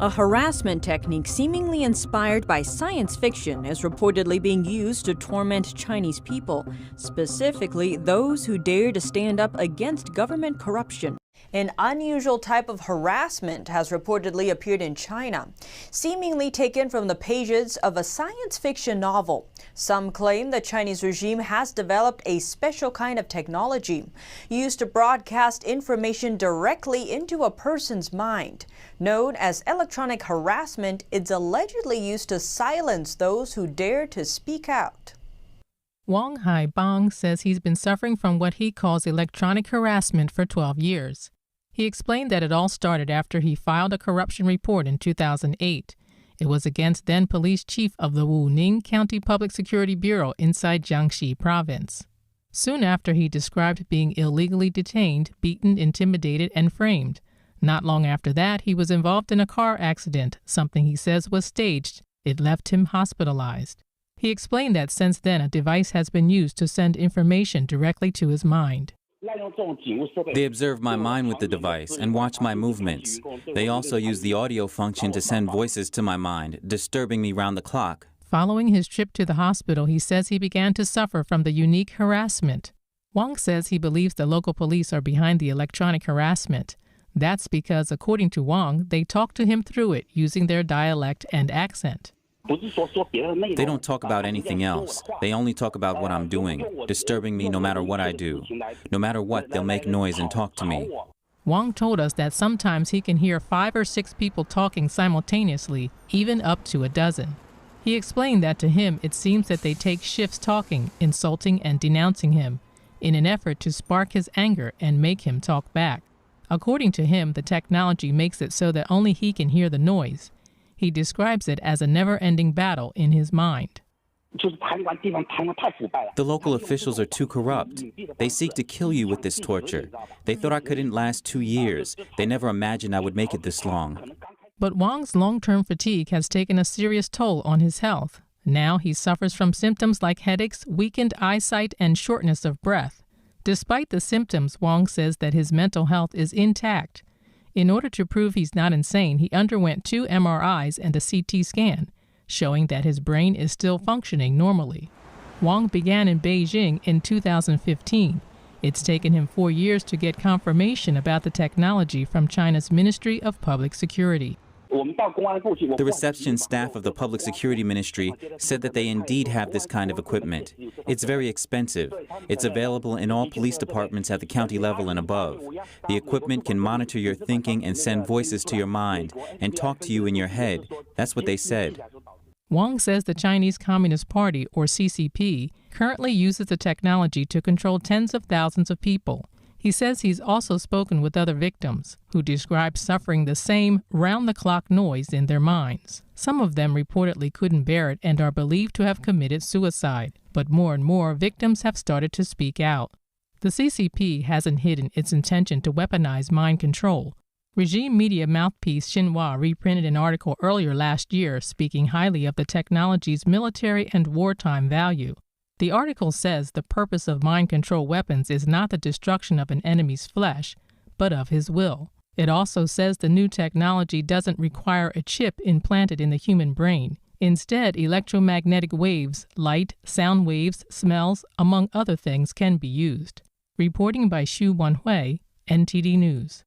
A harassment technique seemingly inspired by science fiction is reportedly being used to torment Chinese people, specifically those who dare to stand up against government corruption. An unusual type of harassment has reportedly appeared in China, seemingly taken from the pages of a science fiction novel. Some claim the Chinese regime has developed a special kind of technology used to broadcast information directly into a person's mind. Known as electronic harassment, it's allegedly used to silence those who dare to speak out. Wang Haibang says he's been suffering from what he calls electronic harassment for 12 years. He explained that it all started after he filed a corruption report in 2008. It was against then police chief of the Wuning County Public Security Bureau inside Jiangxi province. Soon after, he described being illegally detained, beaten, intimidated, and framed. Not long after that, he was involved in a car accident, something he says was staged. It left him hospitalized. He explained that since then, a device has been used to send information directly to his mind. They observe my mind with the device and watch my movements. They also use the audio function to send voices to my mind, disturbing me round the clock. Following his trip to the hospital, he says he began to suffer from the unique harassment. Wang says he believes the local police are behind the electronic harassment. That's because, according to Wang, they talk to him through it using their dialect and accent. They don't talk about anything else. They only talk about what I'm doing, disturbing me no matter what I do. No matter what, they'll make noise and talk to me. Wang told us that sometimes he can hear 5 or 6 people talking simultaneously, even up to a dozen. He explained that to him it seems that they take shifts talking, insulting, and denouncing him, in an effort to spark his anger and make him talk back. According to him, the technology makes it so that only he can hear the noise. He describes it as a never-ending battle in his mind. The local officials are too corrupt. They seek to kill you with this torture. They thought I couldn't last 2 years. They never imagined I would make it this long. But Wang's long-term fatigue has taken a serious toll on his health. Now he suffers from symptoms like headaches, weakened eyesight, and shortness of breath. Despite the symptoms, Wang says that his mental health is intact. In order to prove he's not insane, he underwent 2 MRIs and a CT scan, showing that his brain is still functioning normally. Wang began in Beijing in 2015. It's taken him 4 years to get confirmation about the technology from China's Ministry of Public Security. The reception staff of the Public Security Ministry said that they indeed have this kind of equipment. It's very expensive. It's available in all police departments at the county level and above. The equipment can monitor your thinking and send voices to your mind and talk to you in your head. That's what they said. Wang says the Chinese Communist Party, or CCP, currently uses the technology to control tens of thousands of people. He says he's also spoken with other victims who describe suffering the same round-the-clock noise in their minds. Some of them reportedly couldn't bear it and are believed to have committed suicide, but more and more victims have started to speak out. The CCP hasn't hidden its intention to weaponize mind control. Regime media mouthpiece Xinhua reprinted an article earlier last year speaking highly of the technology's military and wartime value. The article says the purpose of mind control weapons is not the destruction of an enemy's flesh, but of his will. It also says the new technology doesn't require a chip implanted in the human brain. Instead, electromagnetic waves, light, sound waves, smells, among other things, can be used. Reporting by Xu Wanhui, NTD News.